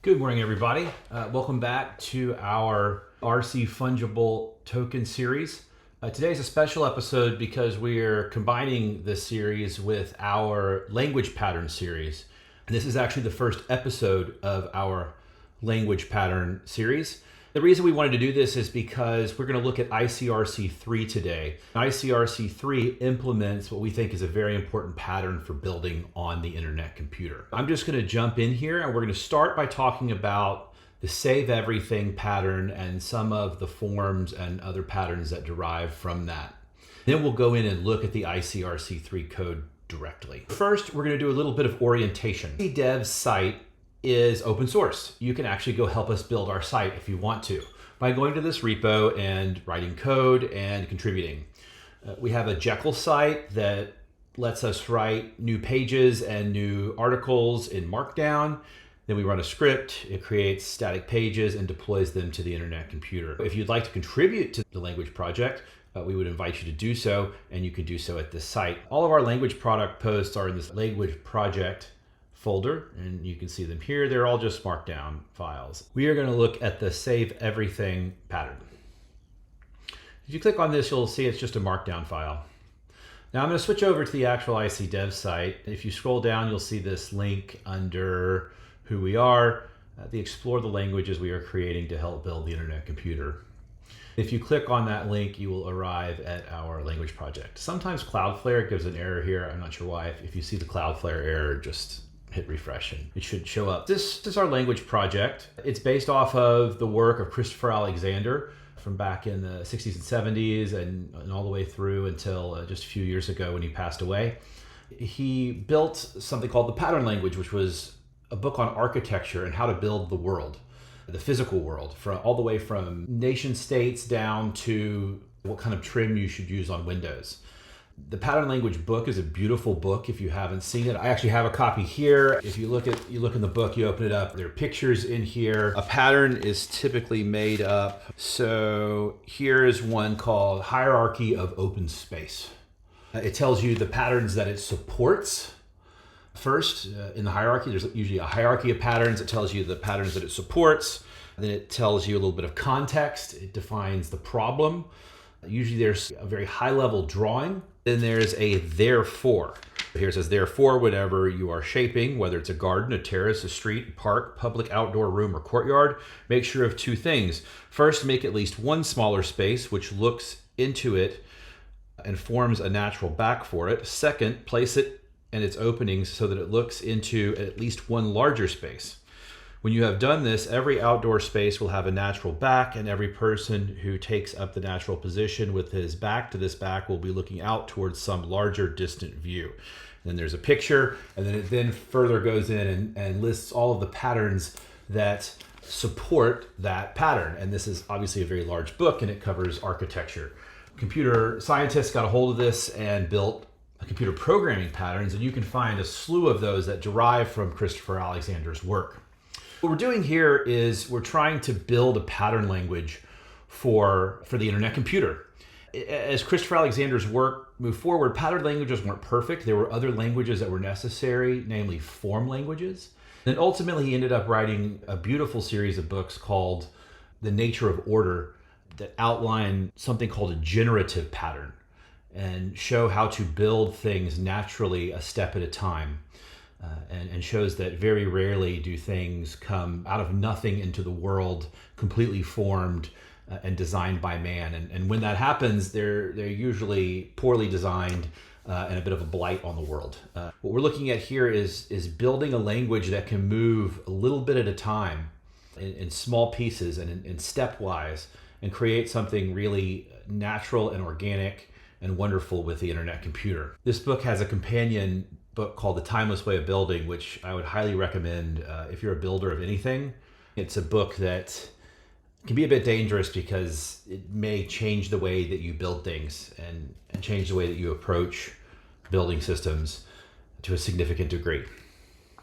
Good morning, everybody. Welcome back to our RC Fungible Token series. Today's a special episode because we are combining this series with our language pattern series. And this is actually the first episode of our language pattern series. The reason we wanted to do this is because we're going to look at ICRC3 today. ICRC3 implements what we think is a very important pattern for building on the internet computer. I'm just going to jump in here and we're going to start by talking about the save everything pattern and some of the forms and other patterns that derive from that. Then we'll go in and look at the ICRC3 code directly. First, we're going to do a little bit of orientation. ICDevs site is open source. You can actually go help us build our site if you want to by going to this repo and writing code and contributing. We have a Jekyll site that lets us write new pages and new articles in Markdown. Then we run a script, it creates static pages and deploys them to the internet computer. If you'd like to contribute to the language project, we would invite you to do so, and you can do so at this site. All of our language product posts are in this language project folder, and you can see them here. They're all just Markdown files. We are going to look at the save everything pattern. If you click on this, you'll see it's just a Markdown file. Now I'm going to switch over to the actual ICDevs site. If you scroll down, you'll see this link under who we are, the explore the languages we are creating to help build the internet computer. If you click on that link, you will arrive at our language project. Sometimes Cloudflare gives an error here. I'm not sure why. If you see the Cloudflare error, just hit refresh and it should show up. This is our language project. It's based off of the work of Christopher Alexander from back in the 60s and 70s and all the way through until just a few years ago when he passed away. He built something called the pattern language, which was a book on architecture and how to build the world, the physical world, all the way from nation states down to what kind of trim you should use on Windows. The pattern language book is a beautiful book if you haven't seen it. I actually have a copy here. If you look in the book, you open it up, there are pictures in here. A pattern is typically made up. So here's one called Hierarchy of Open Space. It tells you the patterns that it supports. First, in the hierarchy, there's usually a hierarchy of patterns. It tells you the patterns that it supports. Then it tells you a little bit of context. It defines the problem. Usually there's a very high level drawing. Then there's a therefore. Here it says, therefore, whatever you are shaping, whether it's a garden, a terrace, a street, a park, public outdoor room, or courtyard, make sure of two things. First, make at least one smaller space which looks into it and forms a natural back for it. Second, place it and its openings so that it looks into at least one larger space. When you have done this, every outdoor space will have a natural back, and every person who takes up the natural position with his back to this back will be looking out towards some larger distant view. And then there's a picture, and then it then further goes in and lists all of the patterns that support that pattern. And this is obviously a very large book, and it covers architecture. Computer scientists got a hold of this and built computer programming patterns, and you can find a slew of those that derive from Christopher Alexander's work. What we're doing here is we're trying to build a pattern language for the internet computer. As Christopher Alexander's work moved forward, pattern languages weren't perfect. There were other languages that were necessary, namely form languages. And ultimately, he ended up writing a beautiful series of books called The Nature of Order that outline something called a generative pattern and show how to build things naturally a step at a time. And shows that very rarely do things come out of nothing into the world, completely formed and designed by man. And when that happens, they're usually poorly designed and a bit of a blight on the world. What we're looking at here is building a language that can move a little bit at a time in small pieces and in stepwise and create something really natural and organic and wonderful with the internet computer. This book has a companion book called The Timeless Way of Building, which I would highly recommend if you're a builder of anything. It's a book that can be a bit dangerous because it may change the way that you build things and change the way that you approach building systems to a significant degree.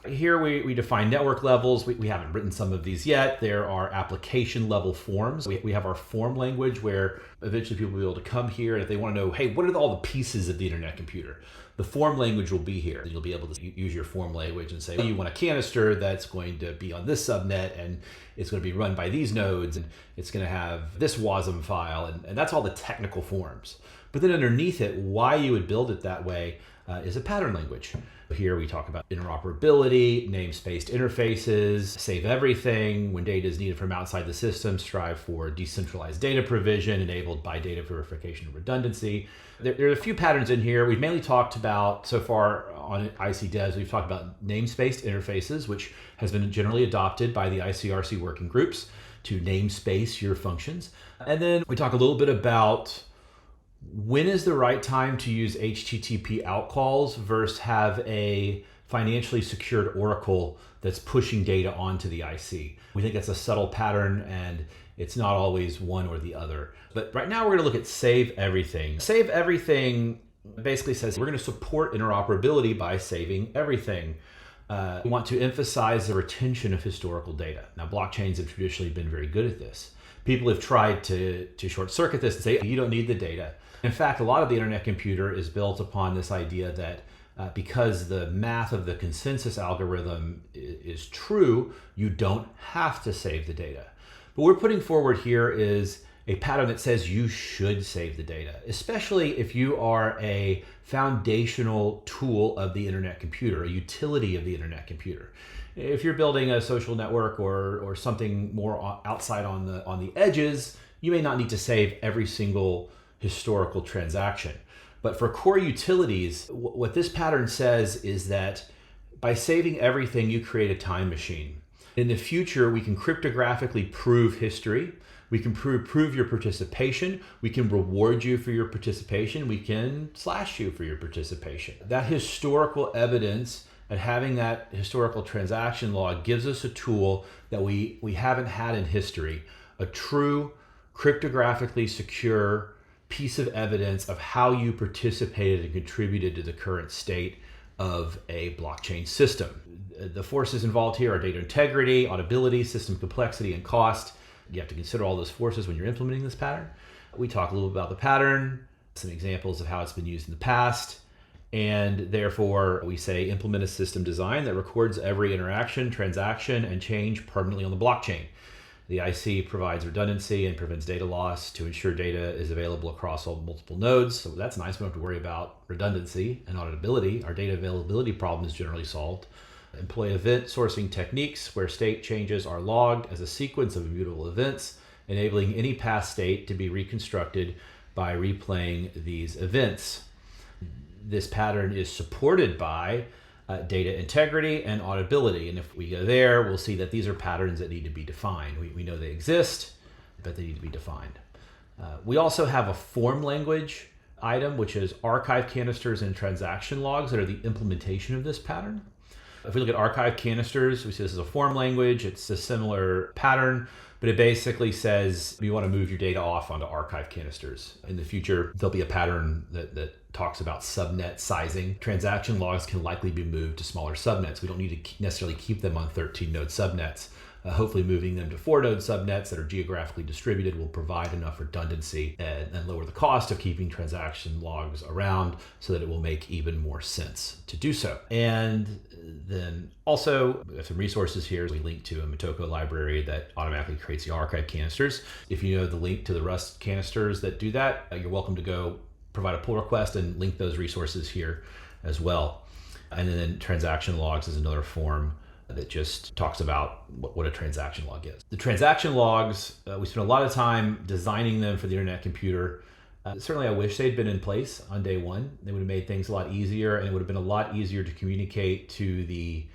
Here we define network levels. We haven't written some of these yet. There are application level forms. We have our form language where eventually people will be able to come here, and if they want to know, hey, what are all the pieces of the internet computer? The form language will be here. You'll be able to use your form language and say, oh, you want a canister that's going to be on this subnet, and it's going to be run by these nodes, and it's going to have this WASM file, and that's all the technical forms. But then underneath it, why you would build it that way is a pattern language. Here we talk about interoperability, namespaced interfaces, save everything. When data is needed from outside the system, strive for decentralized data provision enabled by data verification and redundancy. There are a few patterns in here. We've mainly talked about, so far on ICDevs, we've talked about namespaced interfaces, which has been generally adopted by the ICRC working groups to namespace your functions. And then we talk a little bit about when is the right time to use HTTP outcalls versus have a financially secured oracle that's pushing data onto the IC. We think that's a subtle pattern, and it's not always one or the other. But right now we're going to look at save everything. Save everything basically says we're going to support interoperability by saving everything. We want to emphasize the retention of historical data. Now, blockchains have traditionally been very good at this. People have tried to short circuit this and say, you don't need the data. In fact, a lot of the internet computer is built upon this idea that because the math of the consensus algorithm is true, you don't have to save the data. But what we're putting forward here is a pattern that says you should save the data, especially if you are a foundational tool of the internet computer, a utility of the internet computer. If you're building a social network or something more outside on the edges, you may not need to save every single historical transaction. But for core utilities, what this pattern says is that by saving everything, you create a time machine. In the future, we can cryptographically prove history. We can prove your participation. We can reward you for your participation. We can slash you for your participation. That historical evidence and having that historical transaction log gives us a tool that we haven't had in history, a true cryptographically secure piece of evidence of how you participated and contributed to the current state of a blockchain system. The forces involved here are data integrity, auditability, system complexity, and cost. You have to consider all those forces when you're implementing this pattern. We talk a little bit about the pattern, some examples of how it's been used in the past, and therefore we say implement a system design that records every interaction, transaction, and change permanently on the blockchain. The IC provides redundancy and prevents data loss to ensure data is available across all multiple nodes. So that's nice. We don't have to worry about redundancy and auditability. Our data availability problem is generally solved. Employ event sourcing techniques where state changes are logged as a sequence of immutable events, enabling any past state to be reconstructed by replaying these events. This pattern is supported by data integrity and auditability. And if we go there, we'll see that these are patterns that need to be defined. We know they exist, but they need to be defined. We also have a form language item, which is archive canisters and transaction logs that are the implementation of this pattern. If we look at archive canisters, we see this is a form language. It's a similar pattern, but it basically says you want to move your data off onto archive canisters. In the future, there'll be a pattern that talks about subnet sizing. Transaction logs can likely be moved to smaller subnets. We don't need to necessarily keep them on 13-node subnets. Hopefully moving them to 4-node subnets that are geographically distributed will provide enough redundancy and lower the cost of keeping transaction logs around so that it will make even more sense to do so. And then also, we have some resources here. We link to a Motoko library that automatically creates the archive canisters. If you know the link to the Rust canisters that do that, you're welcome to go provide a pull request and link those resources here as well. And then transaction logs is another form that just talks about what a transaction log is. The transaction logs, we spent a lot of time designing them for the internet computer. Certainly I wish they'd been in place on day one. They would have made things a lot easier, and it would have been a lot easier to communicate to the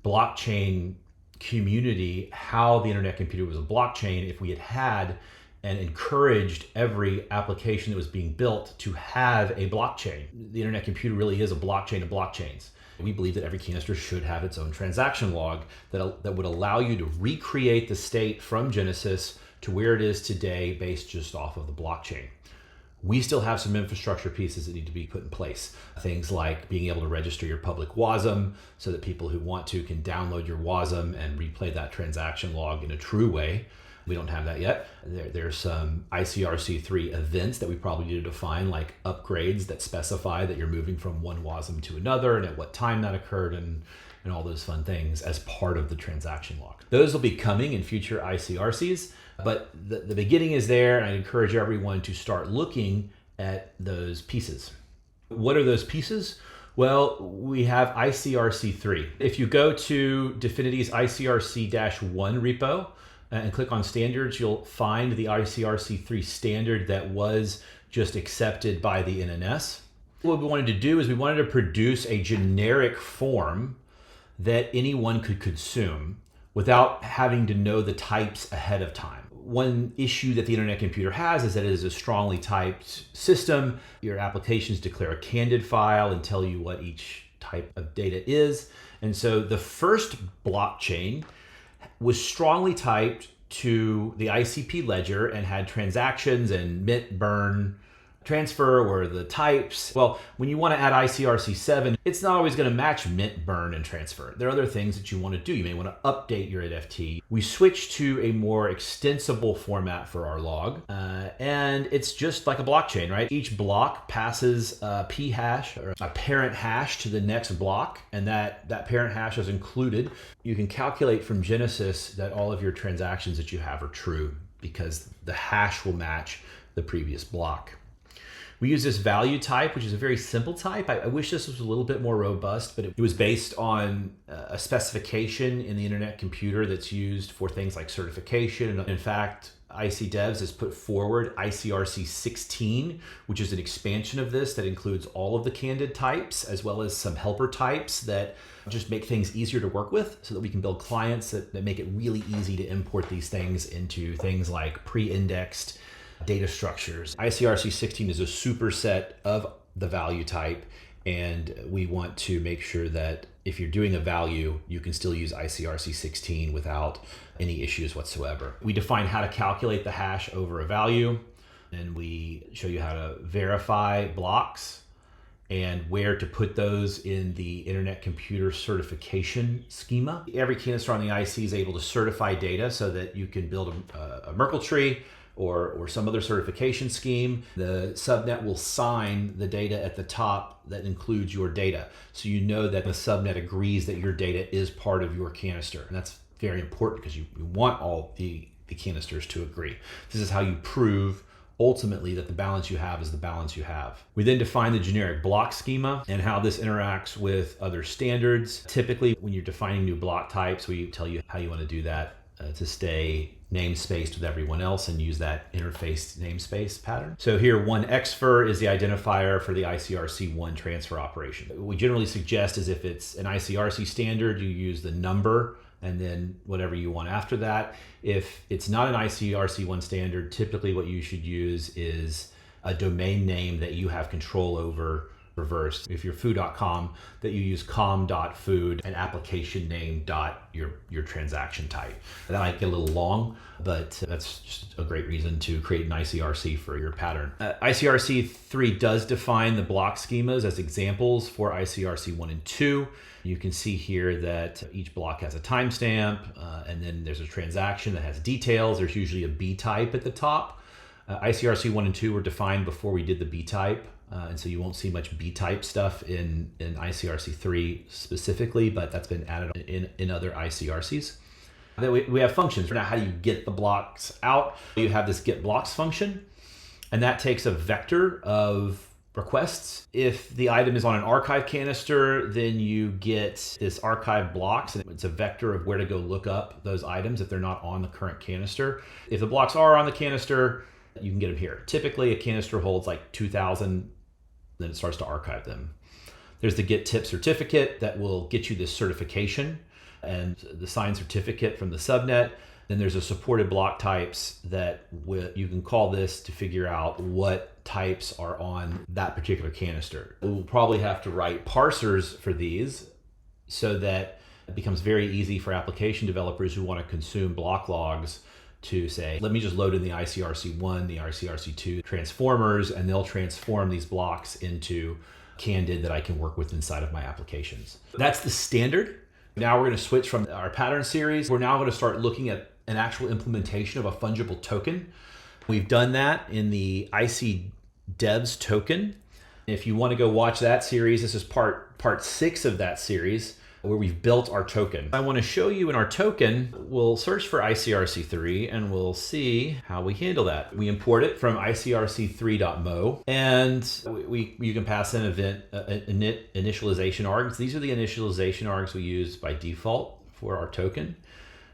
blockchain community how the internet computer was a blockchain if we had and encouraged every application that was being built to have a blockchain. The internet computer really is a blockchain of blockchains. We believe that every canister should have its own transaction log that would allow you to recreate the state from Genesis to where it is today based just off of the blockchain. We still have some infrastructure pieces that need to be put in place. Things like being able to register your public WASM so that people who want to can download your WASM and replay that transaction log in a true way. We don't have that yet. There's some ICRC3 events that we probably need to define, like upgrades that specify that you're moving from one WASM to another and at what time that occurred and all those fun things as part of the transaction log. Those will be coming in future ICRCs, but the beginning is there, and I encourage everyone to start looking at those pieces. What are those pieces? Well, we have ICRC3. If you go to Dfinity's ICRC-1 repo and click on standards, you'll find the ICRC3 standard that was just accepted by the NNS. What we wanted to do is we wanted to produce a generic form that anyone could consume without having to know the types ahead of time. One issue that the internet computer has is that it is a strongly typed system. Your applications declare a candid file and tell you what each type of data is. And so the first blockchain was strongly typed to the ICP ledger and had transactions and mint, burn, transfer were the types. Well, when you want to add ICRC7, it's not always going to match mint, burn, and transfer. There are other things that you want to do. You may want to update your NFT. We switched to a more extensible format for our log, and it's just like a blockchain, right? Each block passes a p hash or a parent hash to the next block, and that parent hash is included. You can calculate from Genesis that all of your transactions that you have are true because the hash will match the previous block. We use this value type, which is a very simple type. I wish this was a little bit more robust, but it was based on a specification in the internet computer that's used for things like certification. In fact, ICDevs has put forward ICRC3, which is an expansion of this that includes all of the candid types, as well as some helper types that just make things easier to work with so that we can build clients that make it really easy to import these things into things like pre-indexed data structures. ICRC3 is a superset of the value type, and we want to make sure that if you're doing a value, you can still use ICRC3 without any issues whatsoever. We define how to calculate the hash over a value, and we show you how to verify blocks and where to put those in the internet computer certification schema. Every canister on the IC is able to certify data so that you can build a Merkle tree or some other certification scheme. The subnet will sign the data at the top that includes your data. So you know that the subnet agrees that your data is part of your canister. And that's very important because you want all the canisters to agree. This is how you prove ultimately that the balance you have is the balance you have. We then define the generic block schema and how this interacts with other standards. Typically, when you're defining new block types, we tell you how you want to do that to stay namespaced with everyone else and use that interface namespace pattern. So here, 1xfer is the identifier for the ICRC1 transfer operation. What we generally suggest is if it's an ICRC standard, you use the number and then whatever you want after that. If it's not an ICRC1 standard, typically what you should use is a domain name that you have control over reversed. If you're foo.com, that you use com.food and application name dot your transaction type. That might get a little long, but that's just a great reason to create an ICRC for your pattern. ICRC3 does define the block schemas as examples for ICRC1 and 2. You can see here that each block has a timestamp, and then there's a transaction that has details. There's usually a B type at the top. ICRC1 and 2 were defined before we did the B type. And so you won't see much B-type stuff in ICRC3 specifically, but that's been added in other ICRCs. Then we have functions. Now, how do you get the blocks out? You have this get blocks function, and that takes a vector of requests. If the item is on an archive canister, then you get this archive blocks, and it's a vector of where to go look up those items if they're not on the current canister. If the blocks are on the canister, you can get them here. Typically, a canister holds like 2,000, then it starts to archive them. There's the get tip certificate that will get you this certification and the signed certificate from the subnet. Then there's a supported block types that you can call this to figure out what types are on that particular canister. We'll probably have to write parsers for these so that it becomes very easy for application developers who want to consume block logs to say, let me just load in the ICRC1, the ICRC2 transformers, and they'll transform these blocks into candid that I can work with inside of my applications. That's the standard. Now we're going to switch from our pattern series. We're now going to start looking at an actual implementation of a fungible token. We've done that in the ICDevs token. If you want to go watch that series, this is part 6 of that series where we've built our token. I want to show you in our token, we'll search for ICRC3 and we'll see how we handle that. We import it from ICRC3.mo and you can pass in event init initialization args. These are the initialization args we use by default for our token.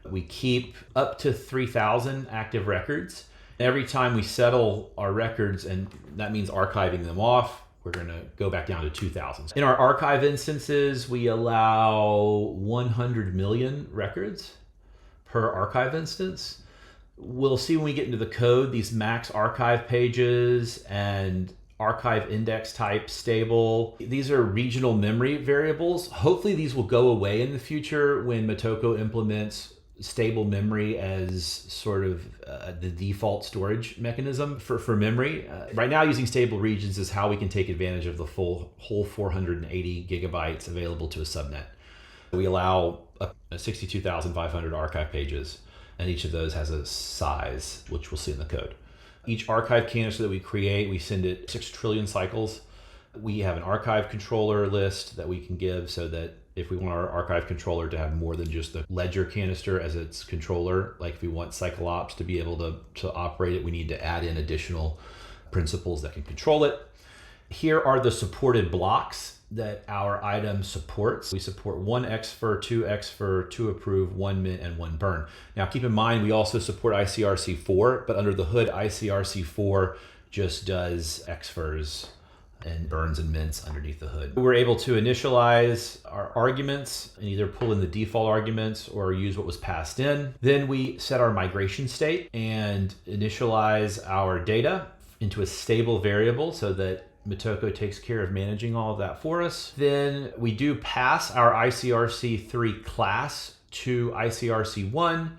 We keep up to 3,000 active records. Every time we settle our records, and that means archiving them off, we're going to go back down to 2,000. In our archive instances, we allow 100 million records per archive instance. We'll see when we get into the code, these max archive pages and archive index type stable. These are regional memory variables. Hopefully these will go away in the future when Motoko implements stable memory as sort of the default storage mechanism for memory. Right now, using stable regions is how we can take advantage of the whole 480 gigabytes available to a subnet. We allow 62,500 archive pages, and each of those has a size, which we'll see in the code. Each archive canister that we create, we send it 6 trillion cycles. We have an archive controller list that we can give so that if we want our archive controller to have more than just the ledger canister as its controller, like if we want CycleOps to be able to operate it, we need to add in additional principles that can control it. Here are the supported blocks that our item supports. We support 1 exfer, 2 exfer, 2 approve, 1 mint, and 1 burn. Now keep in mind, we also support ICRC4, but under the hood, ICRC4 just does exfers and burns and mints underneath the hood. We're able to initialize our arguments and either pull in the default arguments or use what was passed in. Then we set our migration state and initialize our data into a stable variable so that Motoko takes care of managing all of that for us. Then we do pass our ICRC3 class to ICRC1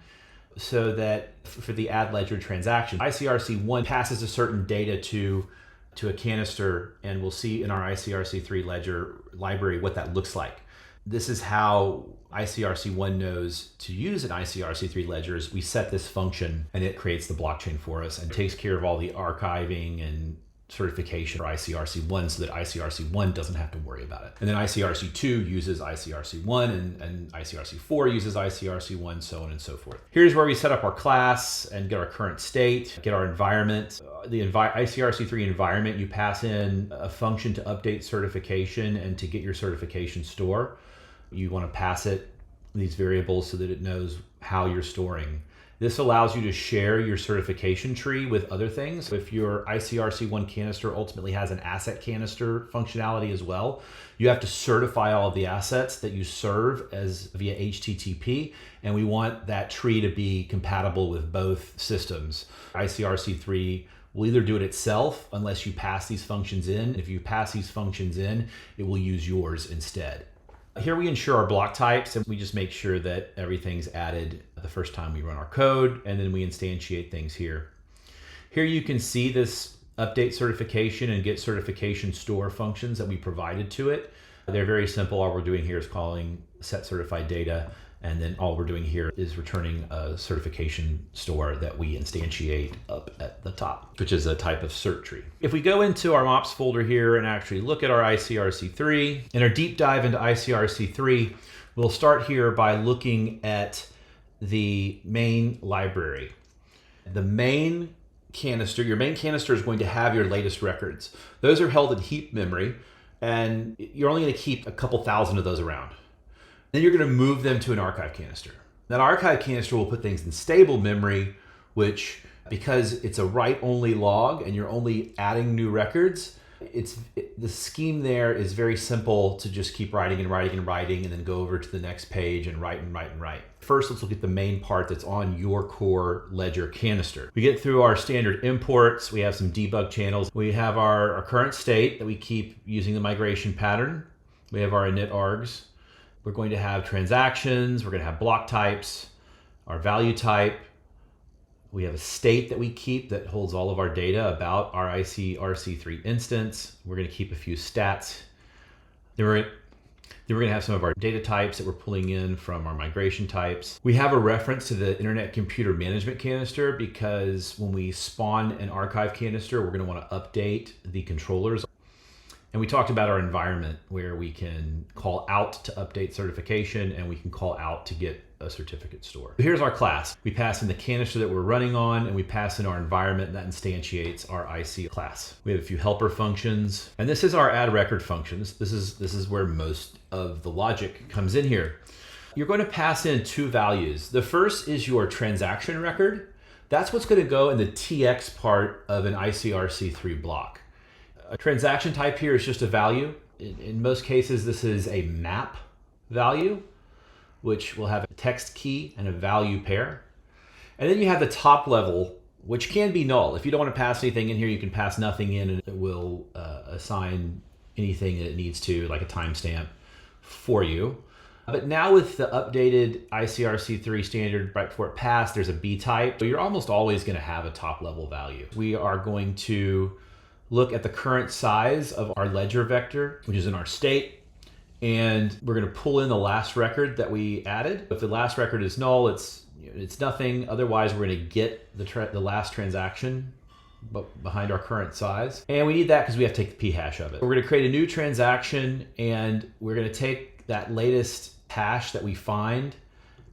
so that for the add ledger transaction, ICRC1 passes a certain data to a canister, and we'll see in our ICRC3 ledger library what that looks like. This is how ICRC1 knows to use an ICRC3 ledger. Is we set this function and it creates the blockchain for us and takes care of all the archiving and certification for ICRC1 so that ICRC1 doesn't have to worry about it. And then ICRC2 uses ICRC1 and ICRC4 uses ICRC1, so on and so forth. Here's where we set up our class and get our current state, get our environment. The ICRC3 environment, you pass in a function to update certification and to get your certification store. You want to pass it these variables so that it knows how you're storing. This allows you to share your certification tree with other things. If your ICRC1 canister ultimately has an asset canister functionality as well, you have to certify all of the assets that you serve as via HTTP, and we want that tree to be compatible with both systems. ICRC3 will either do it itself unless you pass these functions in. If you pass these functions in, it will use yours instead. Here we ensure our block types, and we just make sure that everything's added the first time we run our code, and then we instantiate things here. Here you can see this update certification and get certification store functions that we provided to it. They're very simple. All we're doing here is calling set certified data, and then all we're doing here is returning a certification store that we instantiate up at the top, which is a type of cert tree. If we go into our mops folder here and actually look at our ICRC3, in our deep dive into ICRC3, we'll start here by looking at the main library. The main canister, your main canister is going to have your latest records. Those are held in heap memory, and you're only going to keep a couple thousand of those around. Then you're going to move them to an archive canister. That archive canister will put things in stable memory, which, because it's a write-only log and you're only adding new records, the scheme there is very simple to just keep writing and writing and writing and then go over to the next page and write and write and write. First, let's look at the main part that's on your core ledger canister. We get through our standard imports. We have some debug channels. We have our current state that we keep using the migration pattern. We have our init args. We're going to have transactions, we're going to have block types, our value type, We have a state that we keep that holds all of our data about our ICRC3 instance. We're going to keep a few stats. Then we're going to have some of our data types that we're pulling in from our migration types. We have a reference to the Internet Computer Management canister because when we spawn an archive canister, we're going to want to update the controllers. And we talked about our environment where we can call out to update certification and we can call out to get a certificate store. Here's our class. We pass in the canister that we're running on and we pass in our environment and that instantiates our IC class. We have a few helper functions and this is our add record functions. This is where most of the logic comes in here. You're going to pass in two values. The first is your transaction record. That's what's going to go in the TX part of an ICRC3 block. A transaction type here is just a value. In most cases, this is a map value, which will have a text key and a value pair. And then you have the top level, which can be null. If you don't want to pass anything in here, you can pass nothing in and it will assign anything that it needs to, like a timestamp for you. But now with the updated ICRC3 standard right before it passed, there's a B type. So you're almost always going to have a top level value. We are going to look at the current size of our ledger vector, which is in our state. And we're going to pull in the last record that we added. If the last record is null, it's nothing. Otherwise, we're going to get the last transaction behind our current size. And we need that because we have to take the p-hash of it. We're going to create a new transaction and we're going to take that latest hash that we find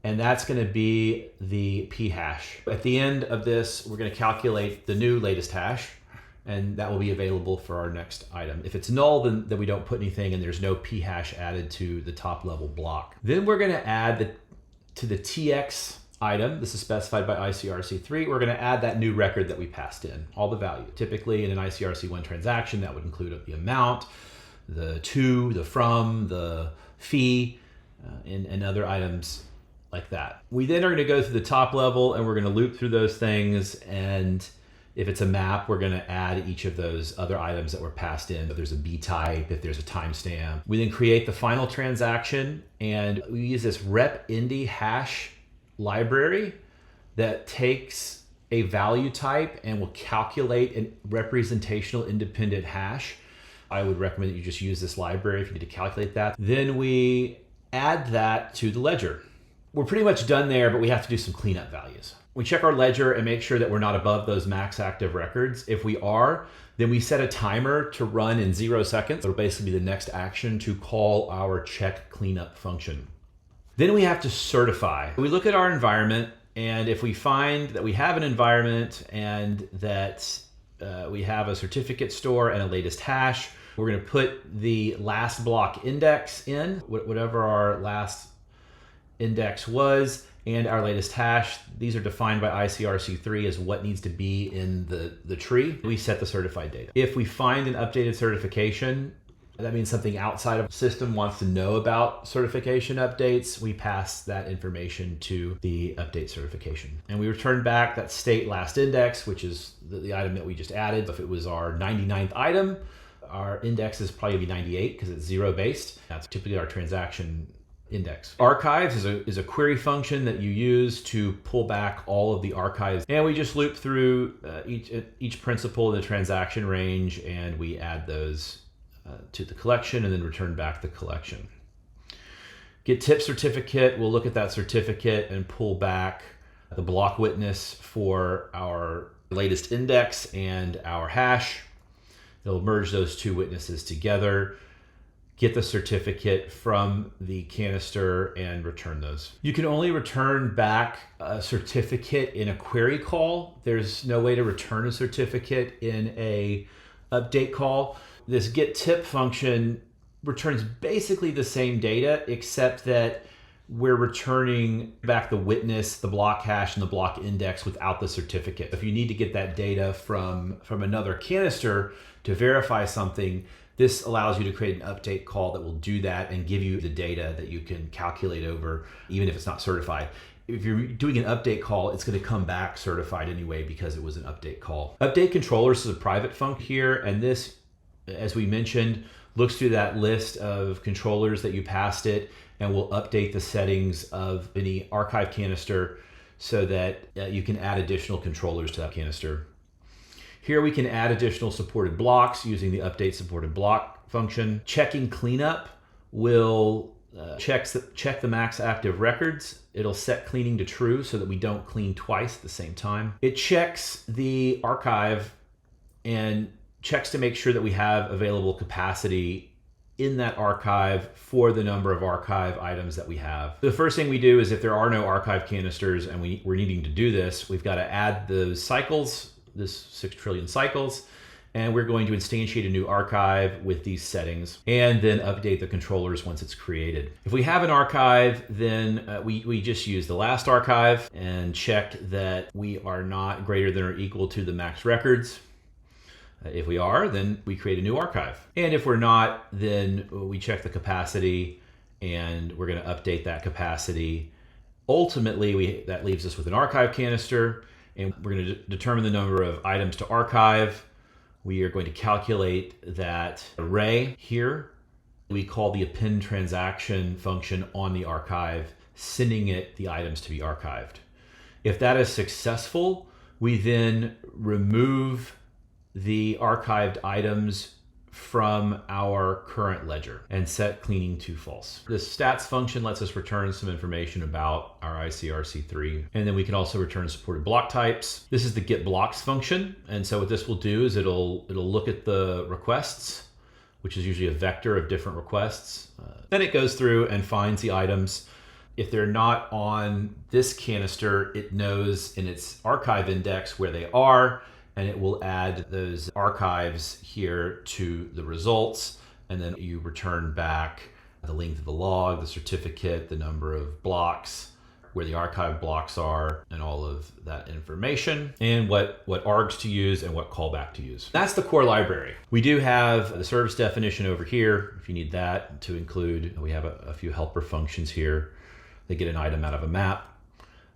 and that's going to be the p-hash. At the end of this, we're going to calculate the new latest hash and that will be available for our next item. If it's null, then we don't put anything and there's no p-hash added to the top level block. Then we're going to add to the TX item, this is specified by ICRC3, we're going to add that new record that we passed in, all the value. Typically in an ICRC1 transaction, that would include the amount, the to, the from, the fee, and other items like that. We then are going to go through the top level and we're going to loop through those things, and if it's a map, we're going to add each of those other items that were passed in. If there's a B type, if there's a timestamp. We then create the final transaction and we use this RepIndyHash library that takes a value type and will calculate a representational independent hash. I would recommend that you just use this library if you need to calculate that. Then we add that to the ledger. We're pretty much done there, but we have to do some cleanup values. We check our ledger and make sure that we're not above those max active records. If we are, then we set a timer to run in 0 seconds. It'll basically be the next action to call our check cleanup function. Then we have to certify. We look at our environment, and if we find that we have an environment and that we have a certificate store and a latest hash, we're going to put the last block index in, whatever our last index was, and our latest hash. These are defined by ICRC3 as what needs to be in the tree. We set the certified data. If we find an updated certification, that means something outside of the system wants to know about certification updates, we pass that information to the update certification. And we return back that state last index, which is the item that we just added. If it was our 99th item, our index is probably gonna be 98 because it's 0 based. That's typically our transaction index. Archives is a query function that you use to pull back all of the archives. And we just loop through each principal in the transaction range and we add those to the collection and then return back the collection. Get tip certificate, we'll look at that certificate and pull back the block witness for our latest index and our hash. It'll merge those two witnesses together, get the certificate from the canister and return those. You can only return back a certificate in a query call. There's no way to return a certificate in a update call. This get tip function returns basically the same data, except that we're returning back the witness, the block hash, and the block index without the certificate. If you need to get that data from another canister to verify something, this allows you to create an update call that will do that and give you the data that you can calculate over, even if it's not certified. If you're doing an update call, it's going to come back certified anyway because it was an update call. Update controllers is a private function here, and this, as we mentioned, looks through that list of controllers that you passed it and will update the settings of any archive canister so that you can add additional controllers to that canister. Here we can add additional supported blocks using the update supported block function. Checking cleanup will check the max active records. It'll set cleaning to true so that we don't clean twice at the same time. It checks the archive and checks to make sure that we have available capacity in that archive for the number of archive items that we have. The first thing we do is if there are no archive canisters and we're needing to do this, we've got to add those cycles, this 6 trillion cycles, and we're going to instantiate a new archive with these settings and then update the controllers once it's created. If we have an archive, then we just use the last archive and check that we are not greater than or equal to the max records. If we are, then we create a new archive. And if we're not, then we check the capacity and we're going to update that capacity. Ultimately, that leaves us with an archive canister, and we're going to determine the number of items to archive. We are going to calculate that array here. We call the append transaction function on the archive, sending it the items to be archived. If that is successful, we then remove the archived items from our current ledger and set cleaning to false. The stats function lets us return some information about our ICRC3, and then we can also return supported block types. This is the get blocks function, and so what this will do is it'll look at the requests, which is usually a vector of different requests. Then it goes through and finds the items. If they're not on this canister, it knows in its archive index where they are, and it will add those archives here to the results. And then you return back the length of the log, the certificate, the number of blocks, where the archive blocks are, and all of that information, and what args to use and what callback to use. That's the core library. We do have the service definition over here, if you need that to include. We have a few helper functions here. They get an item out of a map.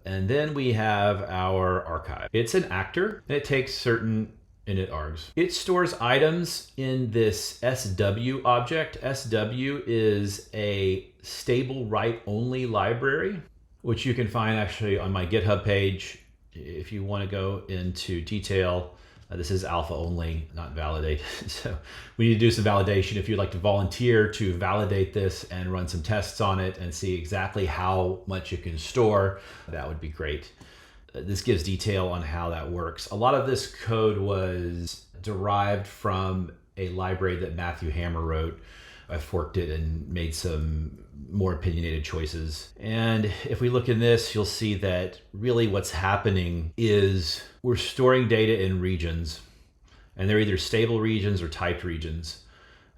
And then we have our archive. It's an actor, and it takes certain init args. It stores items in this SW object. SW is a stable write-only library, which you can find actually on my GitHub page. If you want to go into detail, this is alpha only, not validated. So we need to do some validation. If you'd like to volunteer to validate this and run some tests on it and see exactly how much you can store, that would be great. This gives detail on how that works. A lot of this code was derived from a library that Matthew Hammer wrote. I forked it and made some more opinionated choices. And if we look in this, you'll see that really what's happening is we're storing data in regions, and they're either stable regions or typed regions.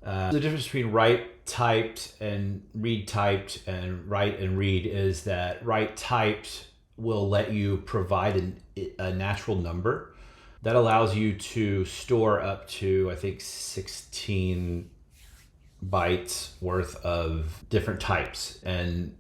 The difference between write typed and read typed and write and read is that write typed will let you provide a natural number that allows you to store up to, I think, 16 bytes worth of different types. And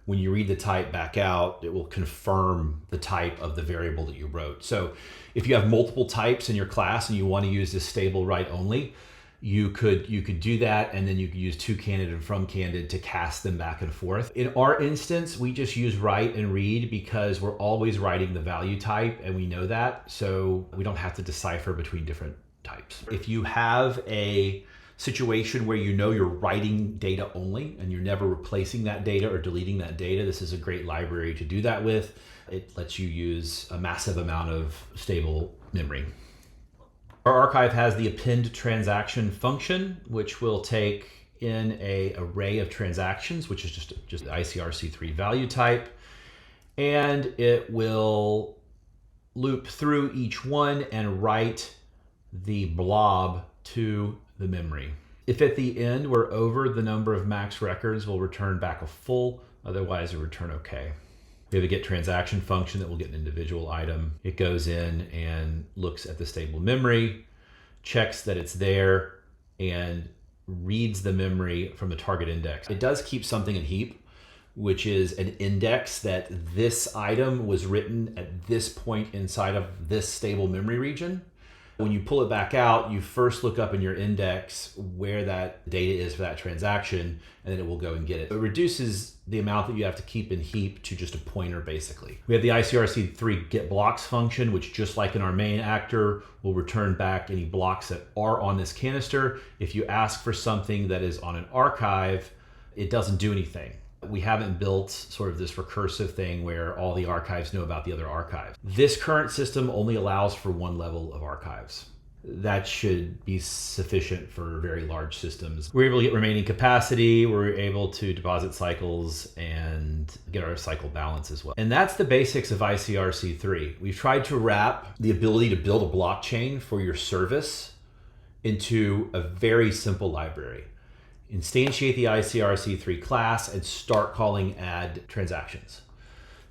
when you read the type back out, it will confirm the type of the variable that you wrote. So if you have multiple types in your class and you want to use this stable write only, you could do that, and then you could use toCandid and fromCandid to cast them back and forth. In our instance, we just use write and read because we're always writing the value type, and we know that, so we don't have to decipher between different types. If you have a situation where you know you're writing data only and you're never replacing that data or deleting that data, this is a great library to do that with. It lets you use a massive amount of stable memory. Our archive has the append transaction function, which will take in an array of transactions, which is just the ICRC3 value type, and it will loop through each one and write the blob to the memory. If at the end we're over the number of max records, we'll return back a full, otherwise we'll return okay. We have a get transaction function that will get an individual item. It goes in and looks at the stable memory, checks that it's there, and reads the memory from the target index. It does keep something in heap, which is an index that this item was written at this point inside of this stable memory region. When you pull it back out, you first look up in your index where that data is for that transaction, and then it will go and get it. It reduces the amount that you have to keep in heap to just a pointer, basically. We have the ICRC3 get blocks function, which just like in our main actor, will return back any blocks that are on this canister. If you ask for something that is on an archive, it doesn't do anything. We haven't built sort of this recursive thing where all the archives know about the other archive. This current system only allows for one level of archives. That should be sufficient for very large systems. We're able to get remaining capacity, we're able to deposit cycles and get our cycle balance as well. And that's the basics of ICRC3. We've tried to wrap the ability to build a blockchain for your service into a very simple library. Instantiate the ICRC3 class and start calling add transactions,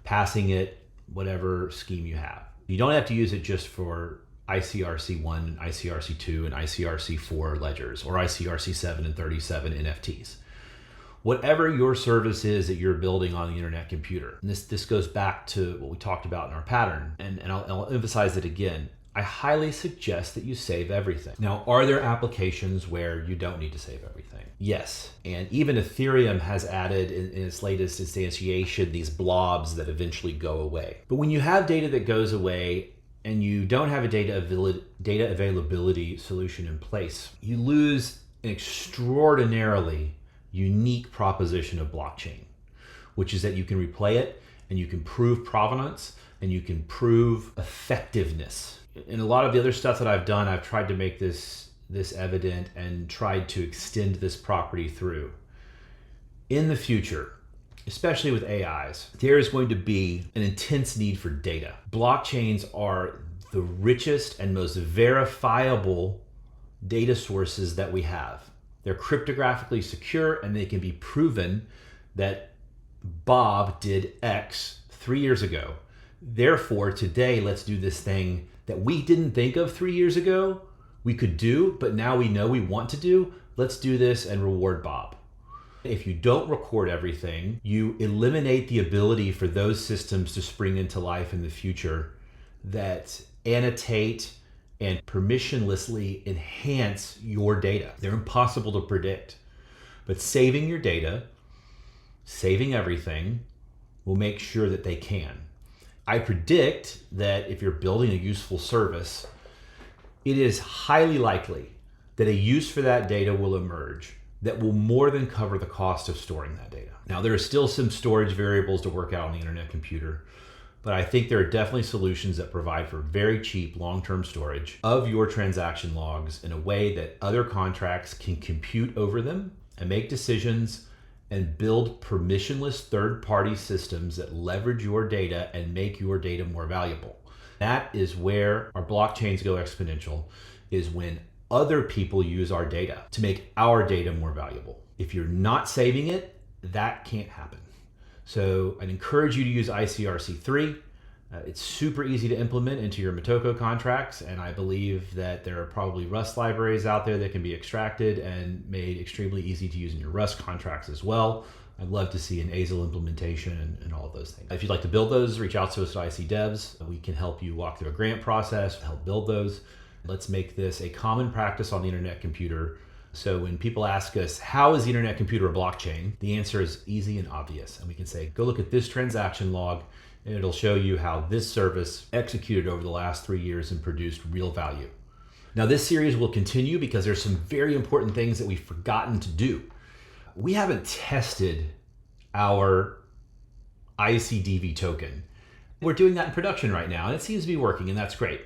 passing it whatever scheme you have. You don't have to use it just for ICRC1 and ICRC2 and ICRC4 ledgers or ICRC7 and 37 NFTs. Whatever your service is that you're building on the internet computer. And this goes back to what we talked about in our pattern, and I'll emphasize it again. I highly suggest that you save everything. Now, are there applications where you don't need to save everything? Yes, and even Ethereum has added in its latest instantiation these blobs that eventually go away. But when you have data that goes away and you don't have a data availability solution in place, you lose an extraordinarily unique proposition of blockchain, which is that you can replay it and you can prove provenance and you can prove effectiveness. In a lot of the other stuff that I've done, I've tried to make this evident and tried to extend this property through. In the future, especially with AIs, there is going to be an intense need for data. Blockchains are the richest and most verifiable data sources that we have. They're cryptographically secure and they can be proven that Bob did X 3 years ago. Therefore, today, let's do this thing that we didn't think of 3 years ago we could do, but now we know we want to do. Let's do this and reward Bob. If you don't record everything, you eliminate the ability for those systems to spring into life in the future that annotate and permissionlessly enhance your data. They're impossible to predict. But saving your data, saving everything, will make sure that they can. I predict that if you're building a useful service, it is highly likely that a use for that data will emerge that will more than cover the cost of storing that data. Now, there are still some storage variables to work out on the internet computer, but I think there are definitely solutions that provide for very cheap long-term storage of your transaction logs in a way that other contracts can compute over them and make decisions and build permissionless third-party systems that leverage your data and make your data more valuable. That is where our blockchains go exponential, is when other people use our data to make our data more valuable. If you're not saving it, that can't happen. So I'd encourage you to use ICRC3. It's super easy to implement into your Motoko contracts, and I believe that there are probably Rust libraries out there that can be extracted and made extremely easy to use in your Rust contracts as well. I'd love to see an ASIL implementation and all of those things. If you'd like to build those, reach out to us at ICDevs. We can help you walk through a grant process, help build those. Let's make this a common practice on the internet computer. So when people ask us, how is the internet computer a blockchain? The answer is easy and obvious. And we can say, go look at this transaction log, and it'll show you how this service executed over the last 3 years and produced real value. Now, this series will continue because there's some very important things that we've forgotten to do. We haven't tested our ICDV token. We're doing that in production right now, and it seems to be working, and that's great.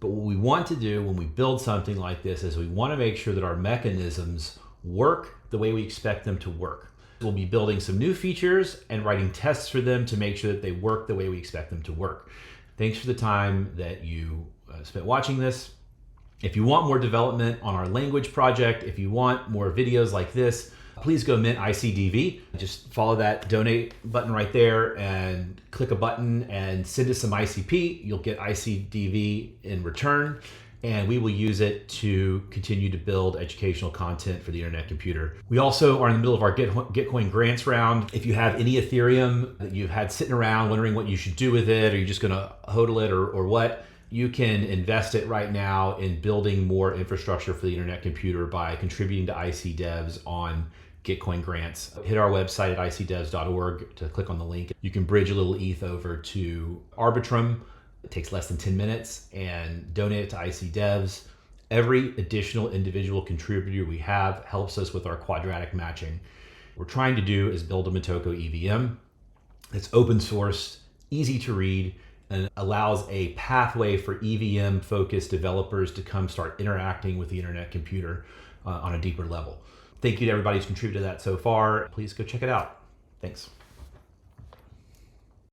But what we want to do when we build something like this is we want to make sure that our mechanisms work the way we expect them to work. We'll be building some new features and writing tests for them to make sure that they work the way we expect them to work. Thanks for the time that you spent watching this. If you want more development on our language project, if you want more videos like this, please go mint ICDV. Just follow that donate button right there and click a button and send us some ICP. You'll get ICDV in return, and we will use it to continue to build educational content for the internet computer. We also are in the middle of our Gitcoin grants round. If you have any Ethereum that you've had sitting around wondering what you should do with it, or you're just gonna hodl it or what, You can invest it right now in building more infrastructure for the internet computer by contributing to ICDevs on Gitcoin grants. Hit our website at ICDevs.org to click on the link. You can bridge a little ETH over to Arbitrum. It takes less than 10 minutes, and donate it to ICDevs. Every additional individual contributor we have helps us with our quadratic matching. What we're trying to do is build a Motoko EVM. It's open source, easy to read, and allows a pathway for EVM-focused developers to come start interacting with the internet computer on a deeper level. Thank you to everybody who's contributed to that so far. Please go check it out. Thanks.